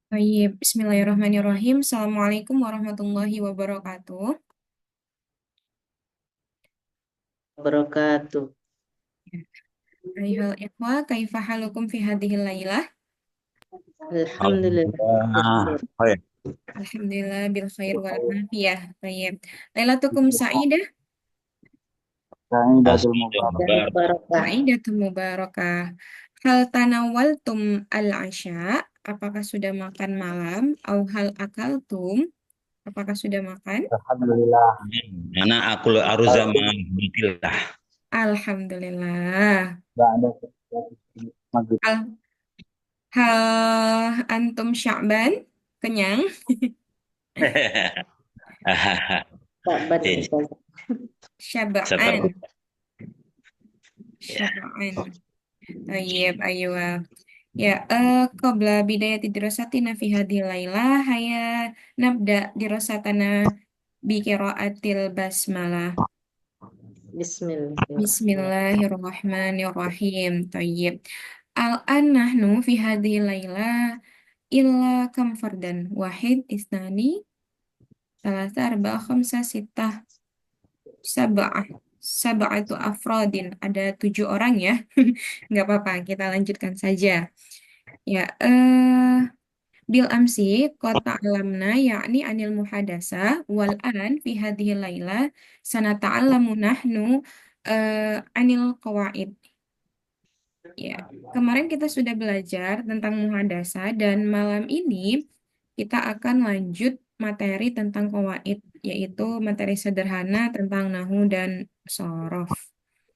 Baik, Bismillahirrahmanirrahim. Assalamualaikum warahmatullahi wabarakatuh. Wabarakatuh. Ayyuhal ikhwa, kaifa halukum fi hadhil lailah? Alhamdulillah. Alhamdulillah. Oh ya. Alhamdulillah bil khair wal afiyah. Baik. Lailatukum sa'idah, Sa'idatul Dan Mubarak. barokah. sa'idatun mubarakah. Hal tanawaltum al-asya? Apakah sudah makan malam? Au hal akaltum? Apakah sudah makan? Alhamdulillah. Anak aku harus zaman lah. Alhamdulillah. Tidak ada maghrib. Al hal antum sya'ban? Kenyang? Pak Ban Ini Ustaz. Syaba'an. seperti Ya. Syaba'an. Tayyib, aywa. Ya, qabla bidayati dirasatina fi hadhil lailah, haya nabda dirasatana bi qiraatil basmalah. Bismillahirrahmanirrahim. Bismillahirrahmanirrahim. Tayyib. Al-an nahnu fi hadhil lailah illa kam fardan. Wahid, isnani, salasa, arba'a, khamsa, sittah, sab'ah. Sab'atu afrodin. Ada 7 orang ya. Nggak apa-apa, kita lanjutkan saja. Ya, bil amsi kota alamna yakni anil muhadasa wal an fi hadhihi laila sanata'allamu nahnu anil qawaid. Ya, kemarin kita sudah belajar tentang muhadasa dan malam ini kita akan lanjut materi tentang qawaid, yaitu materi sederhana tentang nahu dan sorof.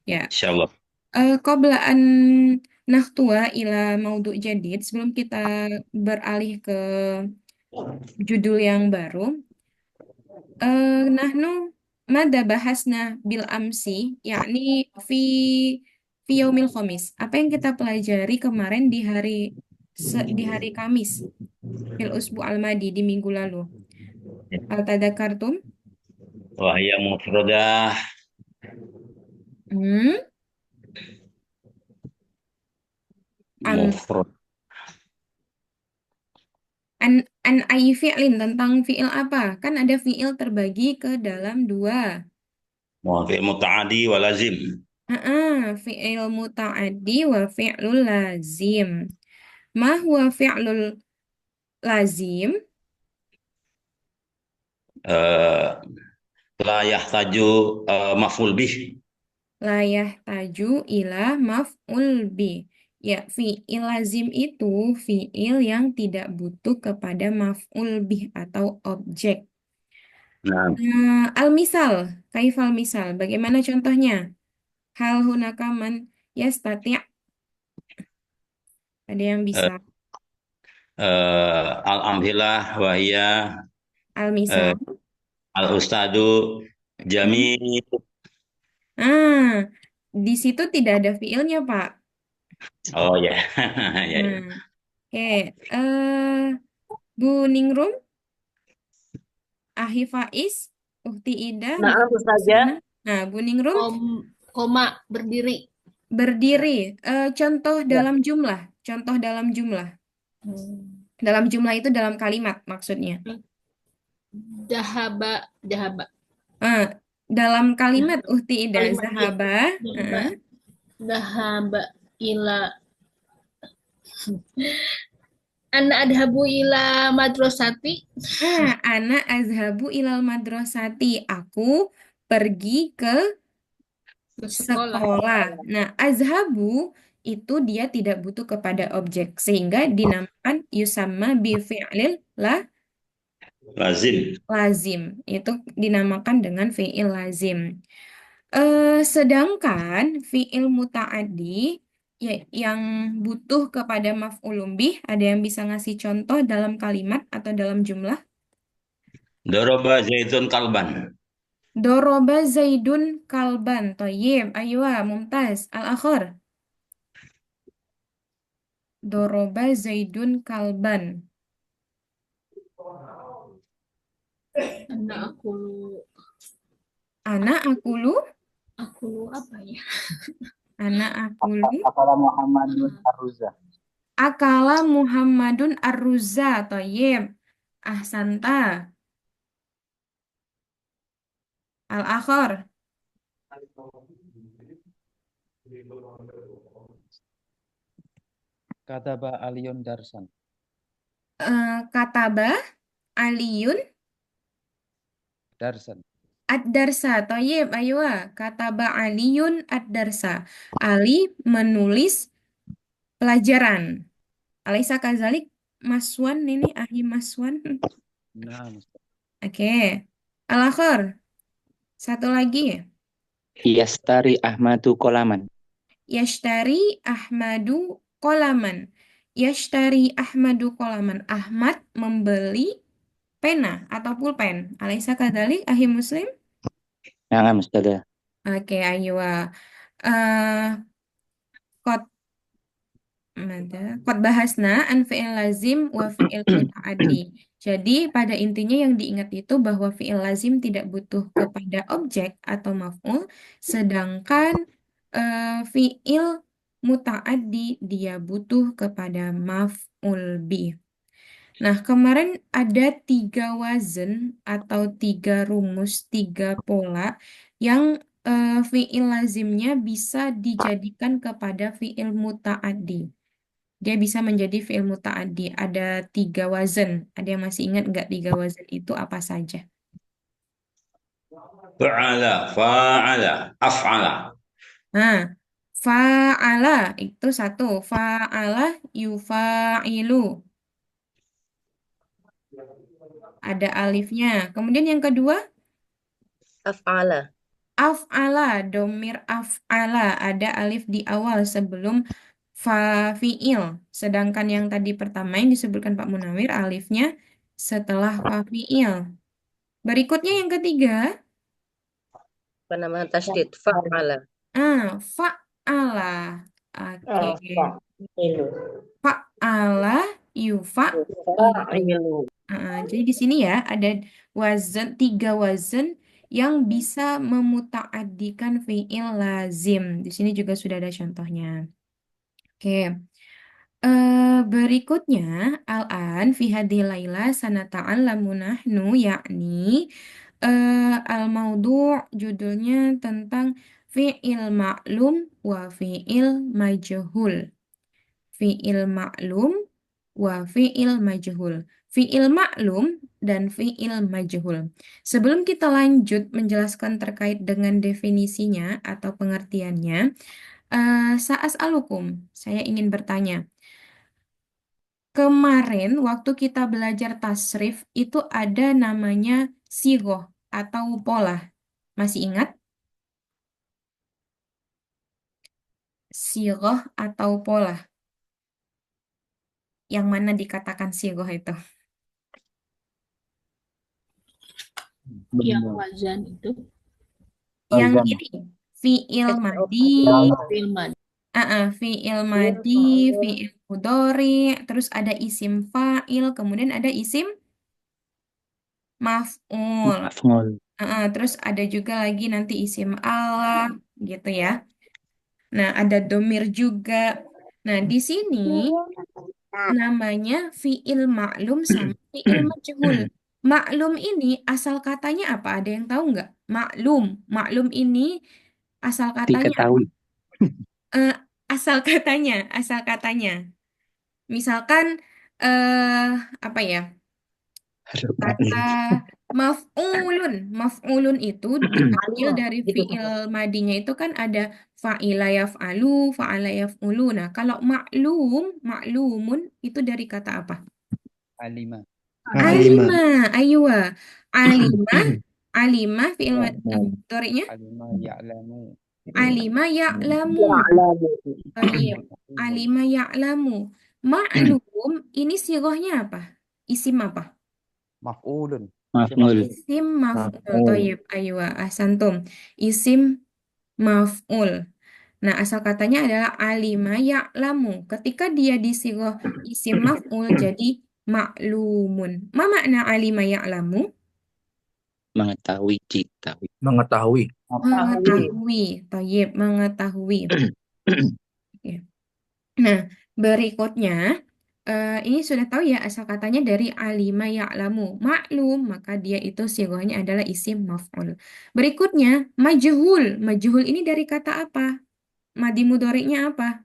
Ya, Insyaallah. Qabla an nahtua ila maudhu jadid, sebelum kita beralih ke judul yang baru, nahnu mada bahasna bil amsi, yakni fi fi yaumil khamis. Apa yang kita pelajari kemarin di hari Kamis, fil usbu al-madi, di minggu lalu. Al tadakartum? Wahya mufradah Hmm? Am mufrad an an ayi fi'lin, tentang fi'il apa? Kan ada fi'il terbagi ke dalam dua. muafi mutaadi wa lazim. Fi'il muta'addi wa fi'lul lazim. Ma huwa fi'lul lazim? Eh la yahtaju maf'ul bih. La yahtaju ila maf'ul bi. Ya, fi'il lazim itu fi'il yang tidak butuh kepada maf'ul bih atau objek. Nah, Al-misal, kaifal misal, bagaimana contohnya? Hal hunaka man yastati', ada yang eh, bisa. al-amhilah wahya Al-misal. al-ustadu Hmm? jami. Ah, di situ tidak ada fiilnya, Pak. Oh ya. Ya, ya. Nah, oke. Bu Ningrum, Ahi Faiz, Ukti Ida, Nah, Mbak saja. Susana. Nah, Bu Ningrum Koma berdiri. berdiri. Contoh Ya. dalam jumlah. Contoh dalam jumlah. Hmm. Dalam jumlah itu dalam kalimat maksudnya. Dahaba, dahaba. Ah, dalam kalimat Ukti Ida, Kalimat Zahaba. dahaba, dahaba ila Ana adhabu ila madrasati. Anak azhabu ilal madrasati. Aku pergi ke Ke sekolah. sekolah. Nah, azhabu itu dia tidak butuh kepada objek sehingga dinamakan yusamma bi fi'lil Lazim. lazim. Itu dinamakan dengan fi'il lazim. Sedangkan fi'il muta'addi yang butuh kepada maf'ulun bih, ada yang bisa ngasih contoh dalam kalimat atau dalam jumlah? Doroba zaitun kalban. Doroba Zaidun kalban. Toyib. Aywa, mumtaz. Al-akhir. Doroba Zaidun kalban. Ana Anak akulu. aku apa ya? Anak akulu. Akala Muhammadun Arruza. Akala Muhammadun ar-ruzza. Toyib. Ahsanta. Al-akhir. Kataba Aliyun Darsan. Kataba Aliyun Darsan. ad-darsa. Toyib. Ayo. Kataba Aliyun ad-darsa. Ali menulis pelajaran. Alaisa kazalik. Maswan ini. Ahi Maswan. Nah, Oke. Al-akhir. Satu lagi. Yastari Ahmadu Kolaman. Yashtari Ahmadu Kolaman. Yashtari Ahmadu Kolaman. Ahmad membeli pena atau pulpen. Alaisa kadzalik, ahi Muslim? Nah, Ustazah. Oke, ayo. Eh Qad Qad bahasna an fi'il lazim wa fi'il muta'addi. Jadi pada intinya yang diingat itu bahwa fi'il lazim tidak butuh kepada objek atau maf'ul, sedangkan fi'il muta'addi dia butuh kepada maf'ul bih. Nah, kemarin ada 3 wazn atau 3 rumus, 3 pola yang fi'il lazimnya bisa dijadikan kepada fi'il muta'addi. Dia bisa menjadi fi'il muta'addi. Ada 3 wazn. Ada yang masih ingat nggak 3 wazn itu apa saja? Fa'ala, fa'ala, af'ala. Nah, fa'ala itu 1. Fa'ala yufa'ilu. Ada alifnya. Kemudian yang kedua, Af'ala. af'ala, domir af'ala. Ada alif di awal sebelum fi'il. Sedangkan yang tadi pertama yang disebutkan Pak Munawir, alifnya setelah fi'il. Berikutnya yang ketiga, Penambahan tasydid. Fa'ala. fa'ala. Oke. Ilu. Fa'ala yufa'ilu. Jadi di sini ya ada 3 wazn yang bisa memuta'addikan fi'il lazim. Di sini juga sudah ada contohnya. Oke. Berikutnya al-an fi hadhil laila sanata'allamu nahnu yakni al-maudu' judulnya tentang fi'il ma'lum wa fi'il majhul. Fi'il ma'lum wa fi'il majhul. Fi'il ma'lum dan fi'il majhul. Sebelum kita lanjut menjelaskan terkait dengan definisinya atau pengertiannya, sa'as'alukum, saya ingin bertanya. Kemarin waktu kita belajar tasrif itu ada namanya sigoh atau pola. Masih ingat? Sigoh atau pola. Yang mana dikatakan sigoh itu? Yang wazan itu. Yang Wazan. ini, fi'il madi, Filman. fi'il madi, fi'il mudhari, terus ada isim fa'il, kemudian ada isim maf'ul. Maf'ul. Terus ada juga lagi nanti isim Allah gitu ya. Nah, ada domir juga. Nah, di sini namanya fi'il maklum sama fi'il majhul. Maklum ini asal katanya apa? Ada yang tahu nggak? Maklum. Maklum ini asal katanya apa? Diketahui. Eh, asal katanya. Misalkan apa ya? Kata maf'ulun. Maf'ulun itu diambil dari fi'il madinya itu kan ada fa'ila yaf'alu, fa'ala yaf'ulu. Nah, kalau maklum, maklumun itu dari kata apa? Alima. Alima. Aywa. Alima. Alima fi'il mudhari'nya. Alima ya'lamu. Alima ya'lamu. Baik. Alima ya'lamu. Maklum ini sigohnya apa? Isim apa? Maf'ulun. Maf'ul. Isim maf'ul. Toyib, aywa, ahsantum. Isim maf'ul. Nah, asal katanya adalah alima ya'lamu. Ketika dia disigoh isim maf'ul jadi maklumun. Ma makna alima ya'lamu? Mengetahui, diketahui. Mengetahui. Mengetahui. Toyib, mengetahui. Ya. Nah, Berikutnya, ini sudah tahu ya asal katanya dari alima ya'lamu. Maklum, maka dia itu sigohnya adalah isim maf'ul. Berikutnya, majhul. Majhul ini dari kata apa? Madi mudhari'nya apa?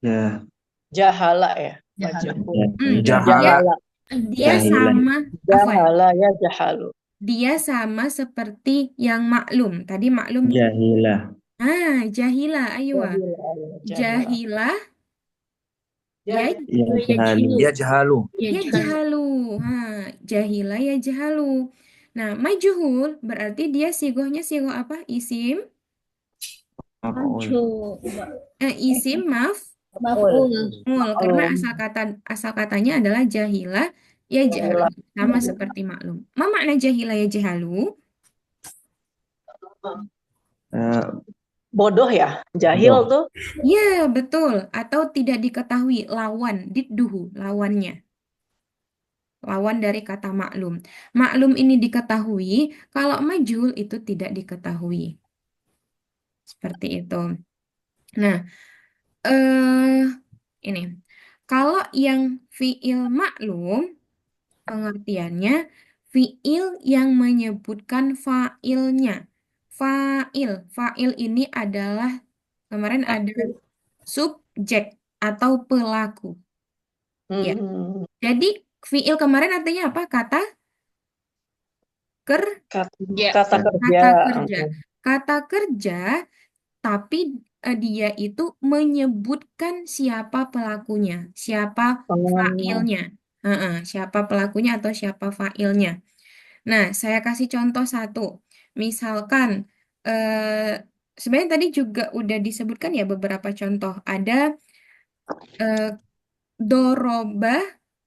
Ya. Jahala ya. Jahala. Majhul. Dia Jahala. Jahala. dia Jahilan. sama afwan. Jahala ya jahalu. Dia sama seperti yang maklum. Tadi maklum. Jahilah. Jahilah, aywa. Jahilah ya jahilah. Jahilah ya Ya jahalu. Ya jahalu. ya jahalu. Jahilah ya jahalu. Nah, majhul berarti dia sigohnya sigoh apa? Isim Maf'ul. isim Maf'ul. maf'ul karena Maklum. asal katanya adalah jahilah ya jahalu sama seperti maklum. Ma makna jahilah ya jahalu? Eh, Bodoh ya. Jahil Bodoh. tuh. Ya, betul. Atau tidak diketahui lawan didduhu, lawannya. Lawan dari kata maklum. Maklum ini diketahui, kalau majhul itu tidak diketahui. Seperti itu. Nah, ini. Kalau yang fiil maklum, pengertiannya fiil yang menyebutkan fa'ilnya. Fa'il ini adalah kemarin ada subjek atau pelaku. Ya. Hmm. Jadi fiil kemarin artinya apa? Kata Ya. Kata kerja. kata kerja. Kata kerja, tapi dia itu menyebutkan siapa pelakunya, siapa fa'ilnya. Siapa pelakunya atau siapa fa'ilnya. Nah, saya kasih contoh satu. Misalkan, sebenarnya tadi juga udah disebutkan ya beberapa contoh. Ada doroba,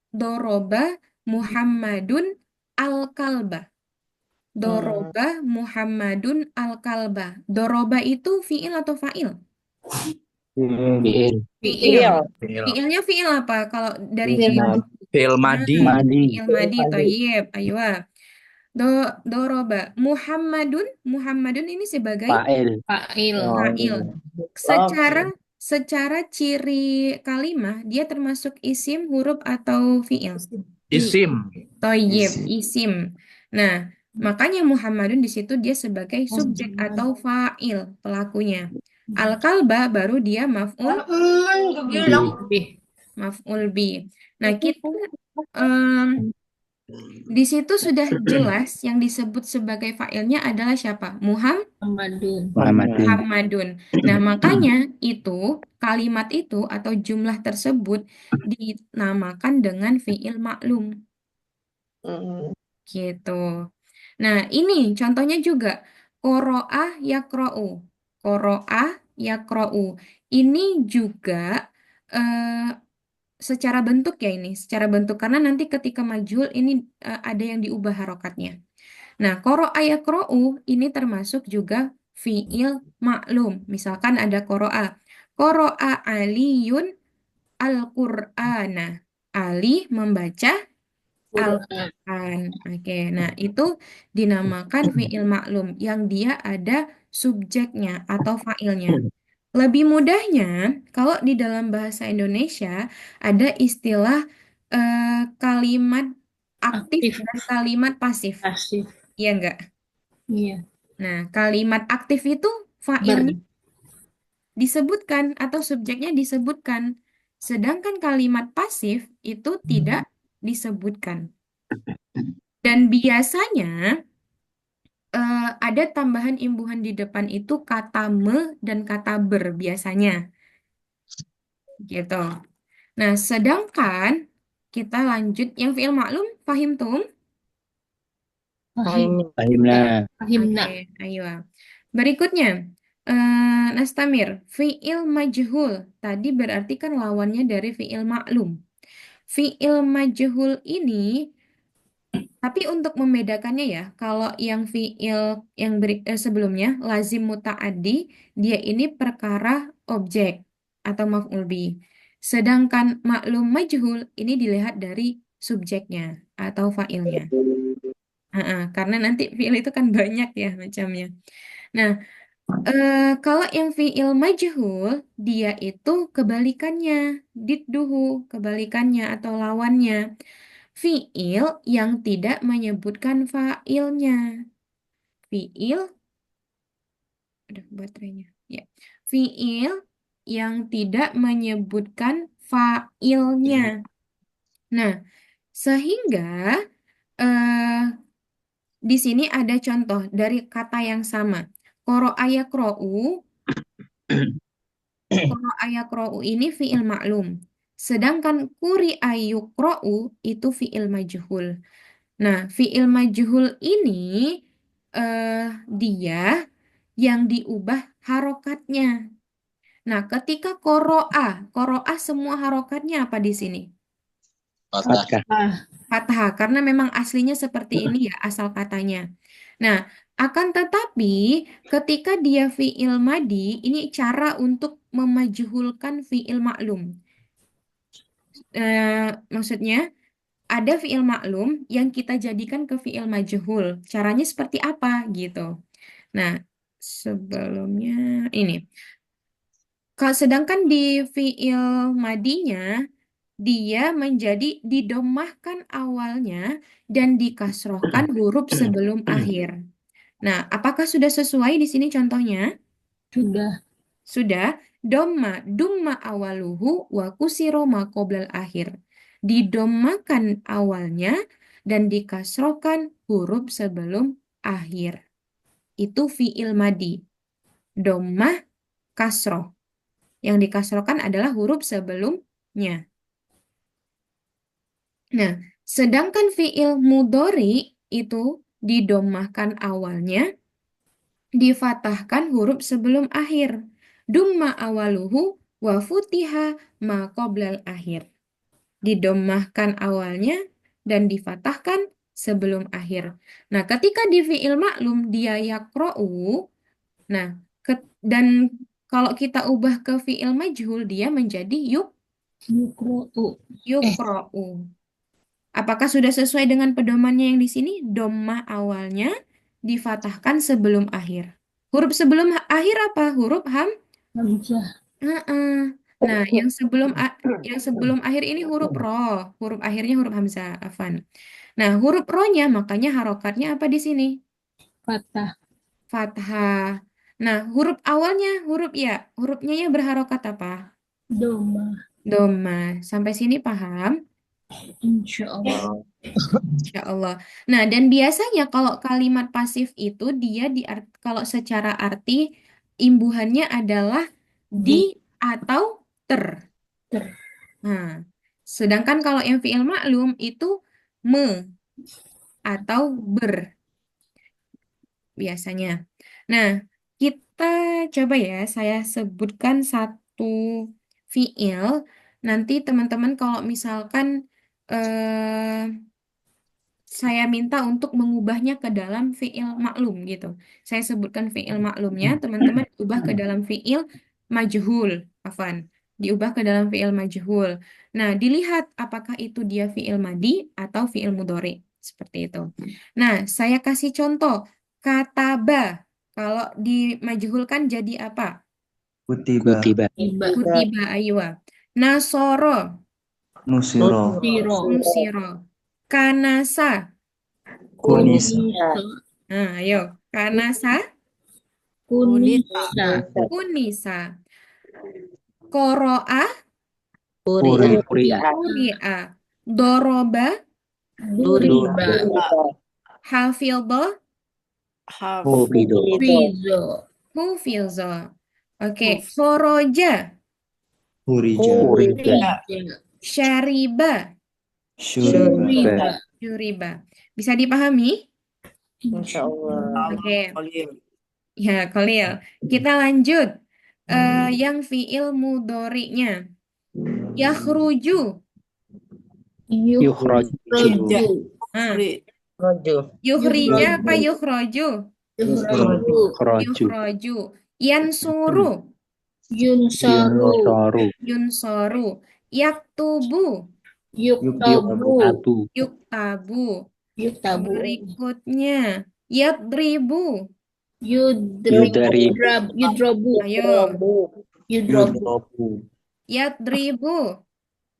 doroba Muhammadun al-kalba. Doroba Muhammadun al-kalba. Doroba itu fiil atau fa'il? Fiil. Fiil. Fiil. Fiilnya fiil apa? Kalau dari Fiil fiil madi. Fi'il madi. Madi. fiil madi, toyib, ayo. Doroba Muhammadun ini sebagai Fa'il. Fa'il. fa'il. Secara ciri kalimah dia termasuk isim, huruf atau fiil? Isim. Toyib, isim. Nah, makanya Muhammadun di situ dia sebagai subjek atau fa'il pelakunya. Al-kalba baru dia maf'ul Lebih. maf'ul bi. Nah, kita di situ sudah jelas yang disebut sebagai fa'ilnya adalah siapa? Muhammadun. Muhammadun. Nah, makanya itu kalimat itu atau jumlah tersebut dinamakan dengan fi'il maklum. Gitu. Nah, ini contohnya juga qoro'ah yaqro'u. Qoro'ah yaqro'u. Ini juga secara bentuk ya ini, secara bentuk karena nanti ketika majhul ini ada yang diubah harokatnya. Nah, qoro'ah yaqro'u ini termasuk juga fiil maklum. Misalkan ada qoro'ah. Qoro'ah Aliyun al-Qur'ana. Ali membaca Al-Quran. Oke, nah itu dinamakan fiil maklum yang dia ada subjeknya atau fa'ilnya. Lebih mudahnya, kalau di dalam bahasa Indonesia ada istilah kalimat aktif Aktif. dan kalimat pasif. Pasif. Iya enggak? Iya. Nah, kalimat aktif itu fa'ilnya disebutkan atau subjeknya disebutkan. Sedangkan kalimat pasif itu tidak disebutkan. Dan biasanya ada tambahan imbuhan di depan itu kata me dan kata ber biasanya. Gitu. Nah, sedangkan kita lanjut yang fi'il maklum, fahim tum? Fahimna. Fahimna. Oke, ayo. Berikutnya, Nastamir, fi'il majhul. Tadi berarti kan lawannya dari fi'il maklum. Fi'il majhul ini, tapi untuk membedakannya ya, kalau yang fi'il yang sebelumnya, lazim muta'addi, dia ini perkara objek atau maf'ul bi. Sedangkan maklum majhul ini dilihat dari subjeknya atau fa'ilnya. Karena nanti fi'il itu kan banyak ya macamnya. Nah, Kalau yang fi'il majhul, dia itu kebalikannya, didduhu, kebalikannya atau lawannya. Fi'il yang tidak menyebutkan fa'ilnya. Fi'il, aduh baterainya. Ya. Fi'il yang tidak menyebutkan fa'ilnya. Nah, sehingga eh, di sini ada contoh dari kata yang sama. Qara'a yaqra'u, qara'a yaqra'u ini fi'il maklum. Sedangkan quri'a yuqra'u itu fi'il majhul. Nah, fi'il majhul ini dia yang diubah harokatnya. Nah, ketika qara'a semua harokatnya apa di sini? Fathah. Fathah, karena memang aslinya seperti ini ya asal katanya. Nah, akan tetapi ketika dia fi'il madi, ini cara untuk memajhulkan fi'il maklum. Maksudnya, ada fi'il maklum yang kita jadikan ke fi'il majhul. Caranya seperti apa gitu. Nah, sebelumnya ini. Sedangkan di fi'il madinya, dia menjadi didomahkan awalnya dan dikasrohkan huruf sebelum akhir. Nah, apakah sudah sesuai di sini contohnya? Sudah. Sudah. Dumma awaluhu wa kusiro ma qoblal akhir. Didomahkan awalnya dan dikasrohkan huruf sebelum akhir. Itu fi'il madi. Dommah kasroh. Yang dikasrohkan adalah huruf sebelumnya. Nah, sedangkan fi'il mudhari itu didomahkan awalnya, difatahkan huruf sebelum akhir. Dumma awaluhu wa futiha ma qoblal akhir. Didomahkan awalnya dan difatahkan sebelum akhir. Nah, ketika di fi'il maklum dia yaqra'u, nah, dan kalau kita ubah ke fi'il majhul dia menjadi Yuqra'u. yuqra'u. Apakah sudah sesuai dengan pedomannya yang di sini? Dommah awalnya difatahkan sebelum akhir. Huruf sebelum akhir apa? Huruf Hamzah. Heeh. Nah, yang sebelum akhir ini huruf ro. Huruf akhirnya huruf hamzah, afan. Nah, huruf ro-nya makanya harokatnya apa di sini? Fathah. Fathah. Nah, huruf awalnya huruf ya. Hurufnya ya berharokat apa? Doma. Doma. Sampai sini paham? Insya Allah. Insya Allah. Nah, dan biasanya kalau kalimat pasif itu dia kalau secara arti imbuhannya adalah di atau ter. Ter. Nah, sedangkan kalau yang fi'il maklum itu me atau ber biasanya. Nah, kita coba ya, saya sebutkan satu fi'il. Nanti teman-teman kalau misalkan saya minta untuk mengubahnya ke dalam fiil maklum gitu. Saya sebutkan fiil maklumnya, teman-teman ubah ke dalam fiil majhul, afan. Diubah ke dalam fiil majhul. Nah, dilihat apakah itu dia fiil madi atau fiil mudhari. Seperti itu. Nah, saya kasih contoh. Kata ba. Kalau dimajhulkan jadi apa? Kutiba. Tiba. Kutiba aywa. Nasoro. Nusiro. Tiro. Nusiro. Kanasa. Kunisa. Nah, ayo. Kanasa. Kunisa. Kunisa. Koro'a. Kuri'a. Kuri'a. Doroba. Duriba. Hafidho. Hufidho. Fizo. Hufidho. Oke. Khoroja. Hurija. Rija. Syariba. Syuriba. Syuriba. Bisa dipahami? Insya Allah. Oke. Ya, Khalil. Kita lanjut. Yang fiil mudhari'nya. Yakhruju. Yukhroju. Nah, Rojo. yukhrija apa yukhroju? Yukhroju. Yukhraju. Yansuru. Yunsaru. Yunsoru. Yaktubu. Yuktabu. Yuktabu. Yuktabu. Berikutnya. Yadribu. Yudrib. Yudrobu. Ayo. Yudrobu. Yudrobu. Yadribu.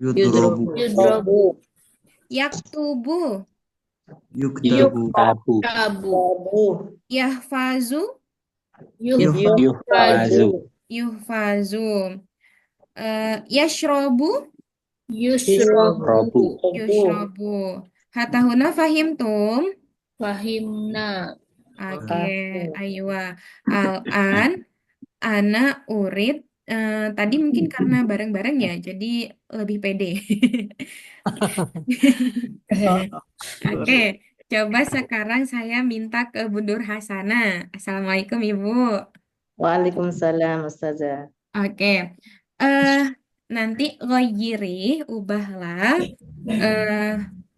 Yudrobu. Yudrobu. Yaktubu. Yuktabu. Tabu. Tabu. Yahfazu. Yuhfazu. Yuhfazu. Yashrobu. Yusrobu. Robu. Yushrobu. Hatahuna fahimtum? Fahimna. Oke, aywa. Al-an, ana urid. Tadi mungkin karena bareng-bareng ya, jadi lebih pede. Oke, coba sekarang saya minta ke Bu Nur Hasana. Assalamualaikum, Ibu. Waalaikumsalam Ustazah. Oke, eh nanti ghayyiri, ubahlah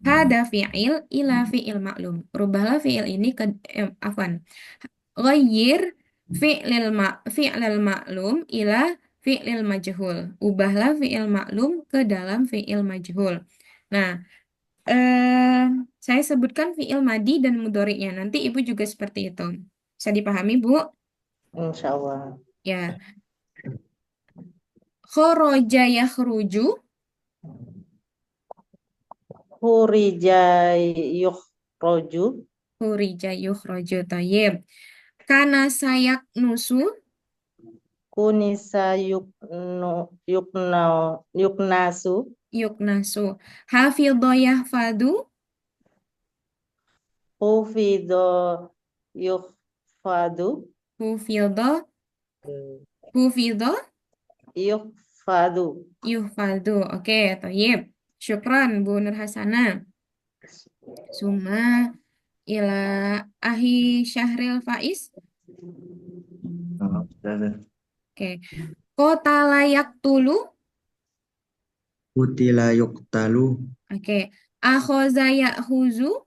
hada fi'il ila fi'il maklum. Rubahlah fi'il ini ke afwan. Ghayyir fi'lil maklum ila fi'lil majhul. Ubahlah fi'il maklum ke dalam fi'il majhul. Nah, saya sebutkan fi'il madi dan mudhari'nya. Nanti Ibu juga seperti itu. Bisa dipahami, Bu? Insya Allah. Ya. Kharaja yakhruju. Hurija yukhroju. Khurija yukhraju. Thayyib. Kana sayak nusu. Kunisa yuknasu. Yuknasu. Hafidho yahfadu. Hufido yukhfadu. Hufidho. Hufidho. Yukhfadu. Yuhfadu. Oke, thayyib. Syukran, Bu Nur Hasanah. Suma ila ahi Syahril Faiz. Oke. Kota layak tulu. Kutila yuktalu. Oke. Akhoza ya'huzu.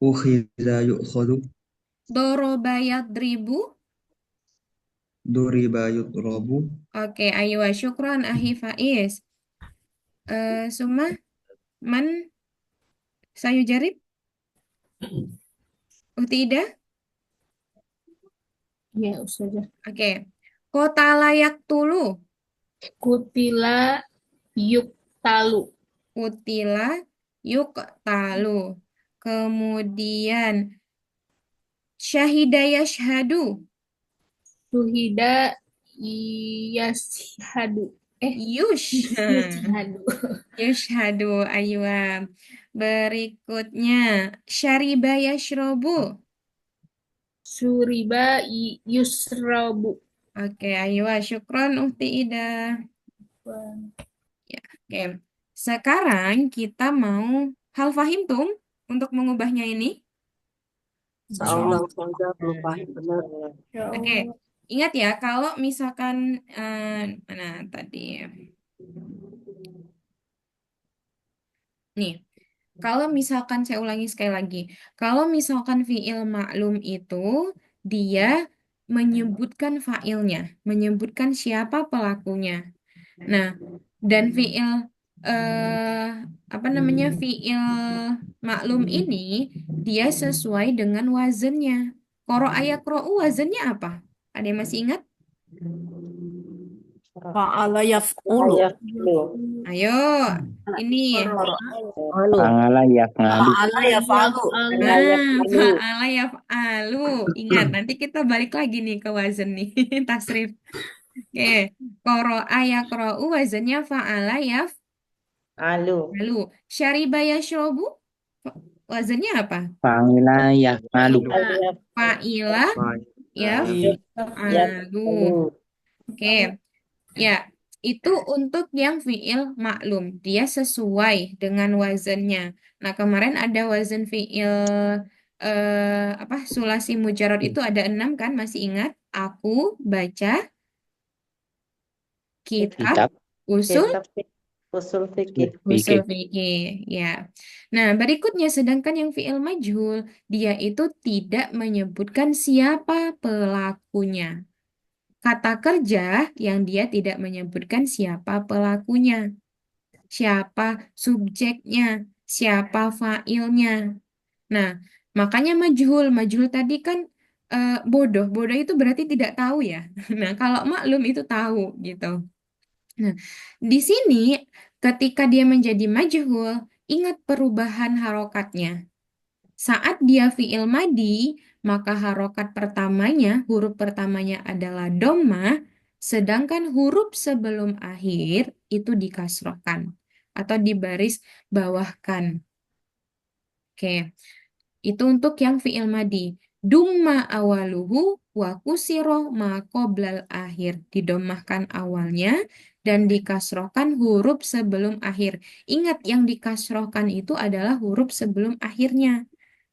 Ukhiza yukhadu. Doroba yadribu. Duriba yudrabu. Oke, ayo syukran ahi Faiz. Suma man sayu jarib. Ida. Ya, Ustazah. Oke. Kota layak tulu. Kutila yuktalu. Utila yuk talu. Kemudian syahida yashhadu. Suhida yashhadu. Yashhadu. Yashhadu aywa. Berikutnya syariba yashrobu. Suriba yusrabu. Oke, aywa syukron Ida. Ya, oke. Sekarang kita mau hal fahimtum untuk mengubahnya ini. Insya Allah Ustazah belum paham benar. Oke, ingat ya kalau misalkan mana tadi? Nih, kalau misalkan saya ulangi sekali lagi, kalau misalkan fiil maklum itu dia menyebutkan fa'ilnya, menyebutkan siapa pelakunya. Nah, dan fiil fiil maklum ini dia sesuai dengan wazannya. Ayakro'u wazannya apa? Ada yang masih ingat? Fa'ala yaf'ulu. Ayo, ini. Fa'ala yaf'alu. Fa'ala yaf'alu. Fa'ala yaf'alu. Ingat, nanti kita balik lagi nih ke wazan nih, tasrif. Oke, qara'a yaqra'u wazannya fa'ala yaf'alu. Syariba yashrabu wazannya apa? Fa'ila yaf'alu. Fa'ila yaf'alu. Oke. Ya, itu untuk yang fi'il maklum. Dia sesuai dengan wazannya. Nah, kemarin ada wazan fi'il sulasi mujarrad itu ada 6 kan? Masih ingat? Aku baca kitab usul fikih. usul fikih. Ya. Nah, berikutnya sedangkan yang fi'il majhul dia itu tidak menyebutkan siapa pelakunya. Kata kerja yang dia tidak menyebutkan siapa pelakunya, siapa subjeknya, siapa fa'ilnya. Nah, makanya majhul. Majhul tadi kan bodoh. Bodoh itu berarti tidak tahu ya. Nah, kalau maklum itu tahu gitu. Nah, di sini ketika dia menjadi majhul, ingat perubahan harokatnya. Saat dia fi'il madi, maka harokat pertamanya, huruf pertamanya adalah dhammah, sedangkan huruf sebelum akhir itu dikasrohkan atau dibaris bawahkan. Oke, itu untuk yang fi'il madi. Dumma awaluhu wa kusiro ma qoblal akhir. Didomahkan awalnya dan dikasrohkan huruf sebelum akhir. Ingat yang dikasrohkan itu adalah huruf sebelum akhirnya.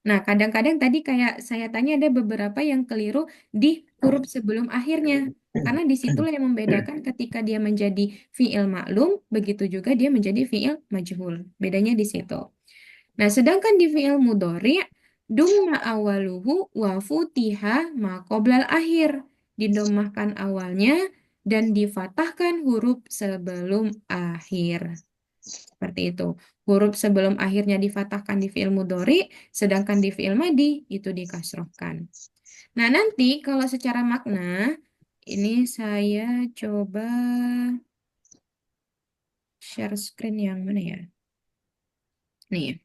Nah, kadang-kadang tadi kayak saya tanya ada beberapa yang keliru di huruf sebelum akhirnya. Karena disitulah yang membedakan ketika dia menjadi fi'il maklum, begitu juga dia menjadi fi'il majhul. Bedanya di situ. Nah, sedangkan di fi'il mudhari' dumma awaluhu wa futiha ma qoblal akhir. Didomahkan awalnya dan difatahkan huruf sebelum akhir. Seperti itu. Huruf sebelum akhirnya difatahkan di fi'il mudhari', sedangkan di fi'il madi itu dikasrohkan. Nah, nanti kalau secara makna, ini saya coba share screen yang mana ya? Nih.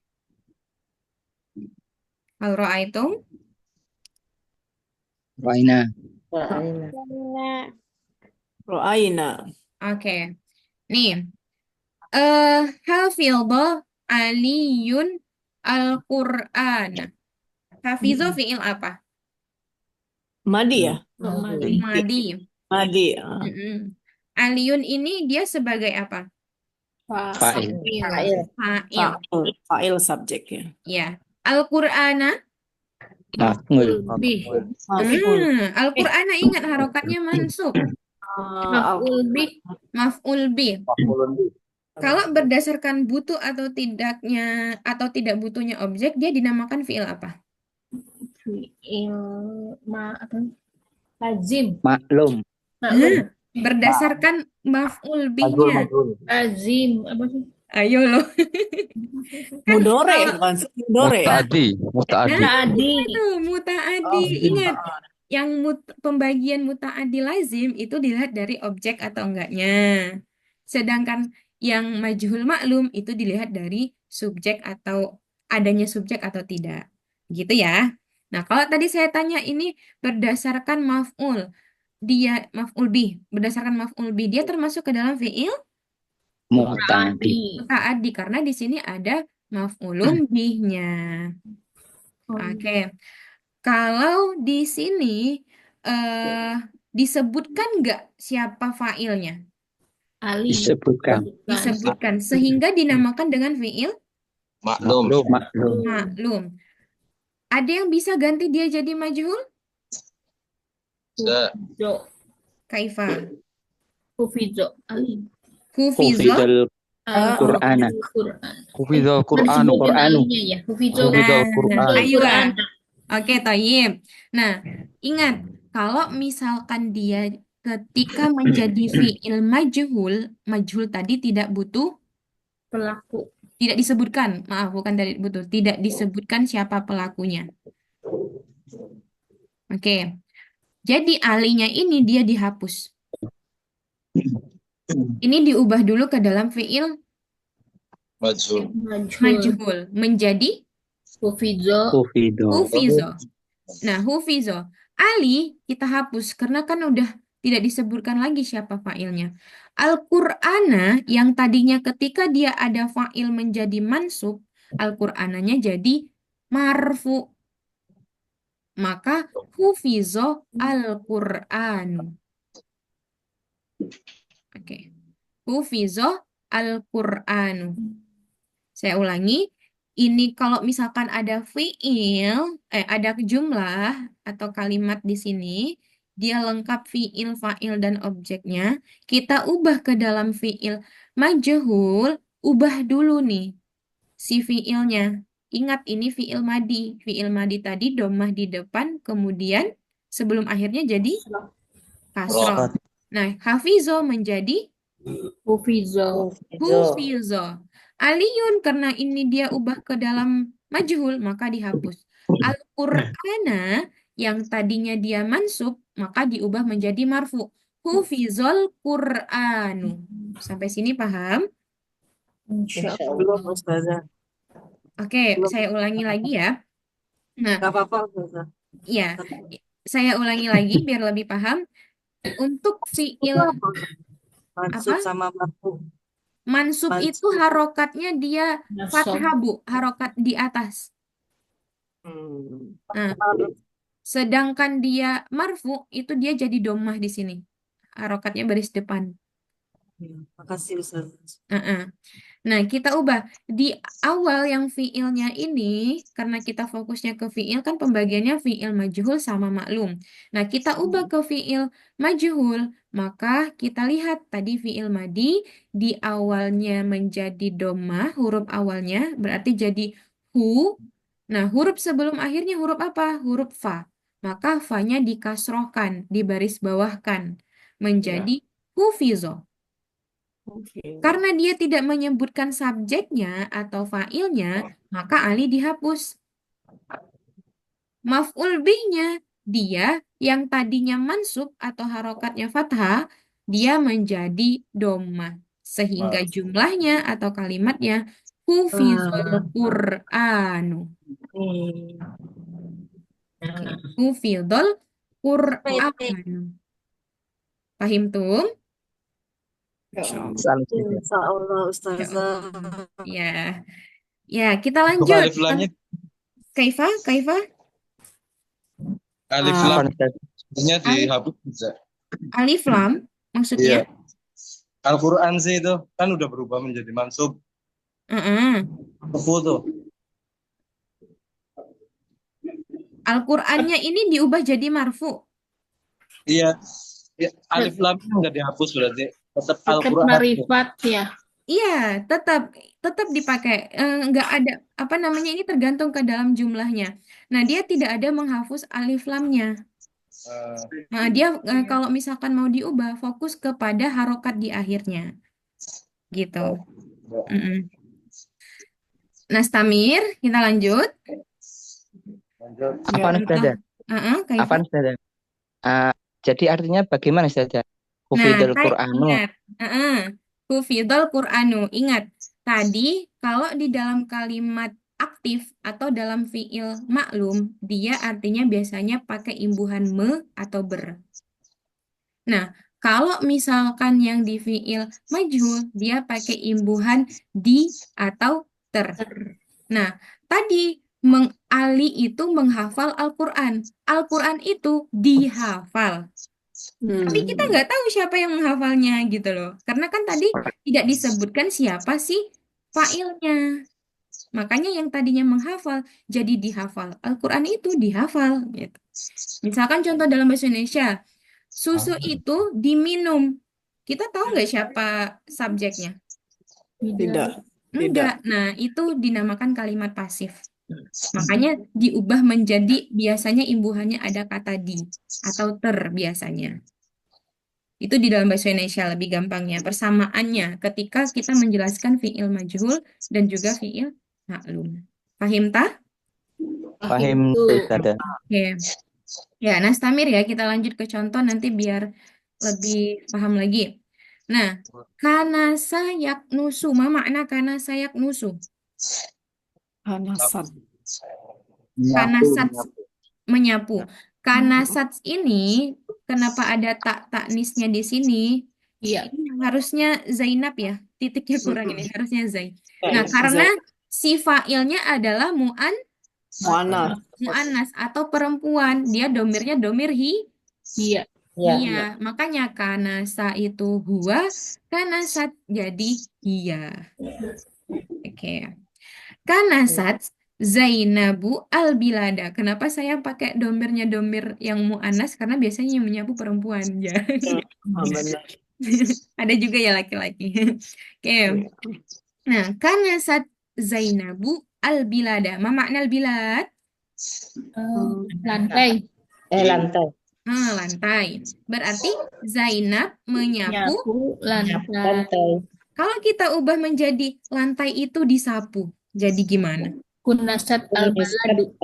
Hal ra'aitum? Raina. Ra'ayna. Oke. Nih. Hafidha Aliyun Al-Qur'an. Hafidha fi'il apa? Madi ya? Madi. Madi. Mm-mm. Aliyun ini dia sebagai apa? Fa'il. Fa'il. Fa'il subjek ya. Ya. Al-Qur'ana. Maf'ul. Bih. Al-Qur'ana ingat harokatnya mansub. Maf'ul bih. Maf'ul bih. Kalau berdasarkan butuh atau tidaknya atau tidak butuhnya objek, dia dinamakan fi'il apa? Fi'il apa? Lazim. Maklum. Maklum. Berdasarkan maf'ul bihnya. Lazim. Apa sih? Ayo loh. Kan Mudore kalau- bukan sih? Mudore ya? Nah, Tadi. itu muta'adi. Ingat, yang pembagian muta'adi lazim itu dilihat dari objek atau enggaknya. Sedangkan yang majhul maklum itu dilihat dari subjek atau adanya subjek atau tidak. Gitu ya. Nah, kalau tadi saya tanya ini berdasarkan maf'ul, dia maf'ul bih, berdasarkan maf'ul bih dia termasuk ke dalam fi'il Mu'tadi. muta'adi karena di sini ada maf'ulun bihnya. Oke. Kalau di sini disebutkan nggak siapa fa'ilnya? Ali. Disebutkan. Disebutkan sehingga dinamakan dengan fi'il Maklum. maklum. Ada yang bisa ganti dia jadi majhul? Hufizo. Kaifa? Hufizo. Ali. Hufizo. Hufidul Qur'ana. Hufizul Qur'anu. Alinya ya. Hufizul Ayo. Qur'an. Oke, Toyib. Nah, ingat kalau misalkan dia ketika menjadi fi'il majhul, majhul tadi tidak butuh, Pelaku. tidak disebutkan, maaf, bukan tadi butuh, tidak disebutkan siapa pelakunya. Oke, jadi alinya ini dia dihapus. Ini diubah dulu ke dalam fi'il majhul menjadi Hufizo. Hufidu. hufizo. Nah, hufizo. Ali kita hapus karena kan udah tidak disebutkan lagi siapa fa'ilnya. Al-Qur'ana yang tadinya ketika dia ada fa'il menjadi mansub, Al-Qur'ananya jadi marfu. Maka hufizo Al-Qur'anu. Oke. Hufizo Al-Qur'anu. Saya ulangi. Ini kalau misalkan ada fi'il, ada jumlah atau kalimat di sini, dia lengkap fi'il, fa'il, dan objeknya, kita ubah ke dalam fi'il majhul, ubah dulu nih si fi'ilnya. Ingat ini fi'il madi. Fi'il madi tadi dhammah di depan, kemudian sebelum akhirnya jadi kasroh. Nah, hafizo menjadi Hufizo. hufizo. Aliyun karena ini dia ubah ke dalam majhul maka dihapus. Al-Qur'ana yang tadinya dia mansub, maka diubah menjadi marfu. Hufizol Qur'anu. Sampai sini paham? Insya Belum Allah. Ustazah. Oke, Belum. saya ulangi lagi ya. Nah, Gak apa-apa Ustazah. ya, saya ulangi lagi biar lebih paham. Untuk Itu fiil apa? Mansub apa? sama marfu. Mansub itu Mansub. harokatnya dia Nasab. fathah, Bu, harokat di atas. Hmm. Nah, sedangkan dia marfu itu dia jadi domah di sini. Harokatnya baris depan. Ya, makasih Ustazah. Heeh. Nah, kita ubah di awal yang fiilnya ini karena kita fokusnya ke fiil kan pembagiannya fiil majhul sama maklum. Nah, kita ubah ke fiil majhul, maka kita lihat tadi fiil madi di awalnya menjadi domah huruf awalnya berarti jadi hu. Nah, huruf sebelum akhirnya huruf apa? Huruf fa. Maka fa-nya dikasrohkan, dibaris bawahkan menjadi hufizo. Oke. Karena dia tidak menyebutkan subjeknya atau fa'ilnya, maka alif dihapus. Maf'ul bihnya, dia yang tadinya mansub atau harokatnya fathah, dia menjadi domah. Sehingga jumlahnya atau kalimatnya hufizul Qur'anu. Oke. Hufizul Qur'anu. Pahim tuh? Insya Allah Ustazah. Ya. Ya, kita Untuk lanjut. alif lamnya, Kaifa? alif Ah, lamnya dihapus bisa. Alif lam maksudnya? Iya. Al-Quran sih itu kan udah berubah menjadi mansub. Heeh. Marfu tuh. Al-Qur'annya ini diubah jadi marfu. Iya. Ya, alif lamnya nggak dihapus berarti tetap Tetap Al-Quran. marifat ya. Iya, tetap dipakai. Nggak ada apa namanya ini tergantung ke dalam jumlahnya. Nah, dia tidak ada menghapus alif lamnya. Nah, dia kalau misalkan mau diubah fokus kepada harokat di akhirnya. Gitu. Mm-mm. Nastamir, kita lanjut. Apa Ustazah? Kaifa? Apa Ustazah? Jadi artinya bagaimana Ustazah? Nah, Hufidul Qur'anu. ingat. Hufidhal Qur'anu. Ingat, tadi kalau di dalam kalimat aktif atau dalam fiil maklum, dia artinya biasanya pakai imbuhan me atau ber. Nah, kalau misalkan yang di fiil majhul, dia pakai imbuhan di atau ter. Nah, tadi Ali itu menghafal Al-Quran. Al-Quran itu dihafal. Tapi kita nggak tahu siapa yang menghafalnya gitu loh. Karena kan tadi tidak disebutkan siapa sih fa'ilnya. Makanya yang tadinya menghafal jadi dihafal. Al-Quran itu dihafal gitu. Misalkan contoh dalam bahasa Indonesia, susu itu diminum. Kita tahu nggak siapa subjeknya? tidak. Enggak. Nah, itu dinamakan kalimat pasif. Makanya diubah menjadi biasanya imbuhannya ada kata di atau ter biasanya. Itu di dalam bahasa Indonesia lebih gampangnya. Persamaannya ketika kita menjelaskan fi'il majhul dan juga fi'il maklum. Pahim tah? Paham Itu. Ustazah. Oke. Ya, Nastamir ya, kita lanjut ke contoh nanti biar lebih paham lagi. Nah, kana sayak nusu. Ma makna kana sayak nusu? Hanasat. Kanasat menyapu. Kanasat ini kenapa ada tak taknisnya di sini? Iya. Ini harusnya Zainab ya. Titiknya kurang ini harusnya Zai. Nah, Zai. karena si fa'ilnya adalah Mu'annas. mu'annas atau perempuan. Dia domirnya domir Iya. iya. Makanya kanasa itu huwa, kanasat jadi iya. Oke. Kanasat Zainabu al-bilada. Kenapa saya pakai domirnya domir yang mu'annas? Karena biasanya yang menyapu perempuan. Ya. Benar. Ada juga ya laki-laki. Oke. Nah, kanasat Zainabu al-bilada. Ma makna al-bilad? Lantai. Lantai. Lantai. Berarti Zainab menyapu. Nyapu lantai. Lantai. Kalau kita ubah menjadi lantai itu disapu. Jadi gimana? Kunasat al-baladu.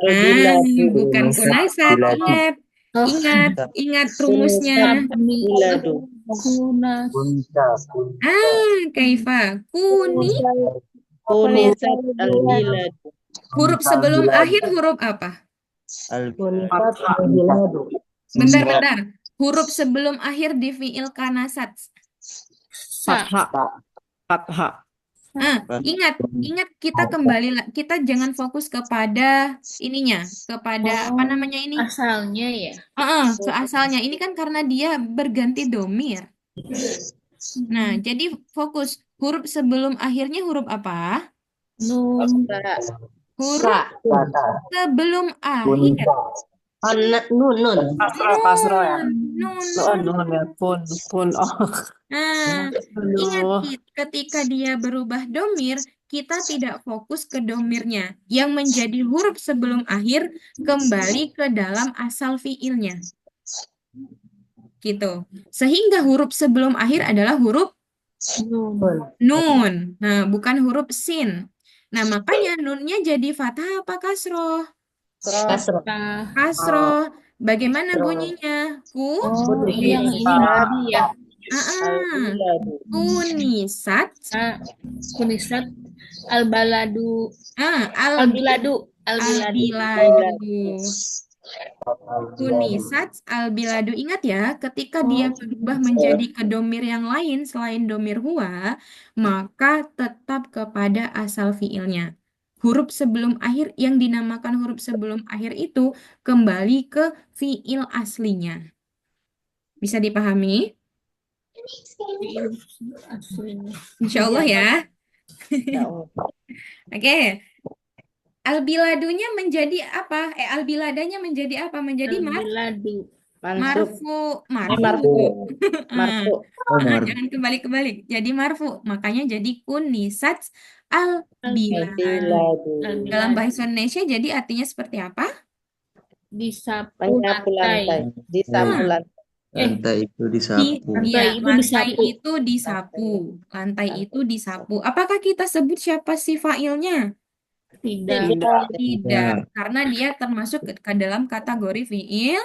Bukan kunasat. Biladu. Ingat, Oh, ingat, ingat rumusnya. biladu. Kunas. Kunta. Kaifa. Kuni. Kunisat al-bilad. Huruf sebelum akhir huruf apa? Kunisat Fathah. al-biladu. Bentar. Huruf sebelum akhir di fiil kanasat. Sa. Fathah. Fathah. Ingat kita kita jangan fokus kepada ininya, kepada apa namanya ini? Asalnya ya. Ke asalnya. Ini kan karena dia berganti domir. Nah, jadi fokus huruf sebelum akhirnya huruf apa? Nun. Huruf sebelum akhir. Nun. Kasroh ya. Nun. Nun ya. Pun. Oh. Nah, ingat Aduh. ketika dia berubah domir, kita tidak fokus ke domirnya. Yang menjadi huruf sebelum akhir kembali ke dalam asal fiilnya. Gitu. Sehingga huruf sebelum akhir adalah huruf nun. Nah, bukan huruf sin. Nah, makanya nunnya jadi fathah apa kasroh? Kasroh. Kasroh. Bagaimana bunyinya? Oh, yang ini tadi ya. Al-biladu. Kunisat. Kunisat al-baladu. Albiladu. Kunisat albiladu. Ingat ya, ketika dia berubah menjadi ke domir yang lain selain domir huwa, maka tetap kepada asal fiilnya. Huruf sebelum akhir yang dinamakan huruf sebelum akhir itu kembali ke fiil aslinya. Bisa dipahami? Aslinya. Insya Allah ya. Oke. Albiladunya menjadi apa? Albiladanya menjadi apa? Menjadi Al-biladu. Mansub. marfu. Marfu. Jangan kebalik-kebalik. Jadi marfu. Makanya jadi kunisat albiladu. Biladu. Dalam bahasa Indonesia jadi artinya seperti apa? Disapu Menyapu lantai. Disapu lantai. Lantai itu disapu. Lantai itu disapu. Lantai itu disapu. Apakah kita sebut siapa si fa'ilnya? Tidak. Tidak, karena dia termasuk ke dalam kategori fi'il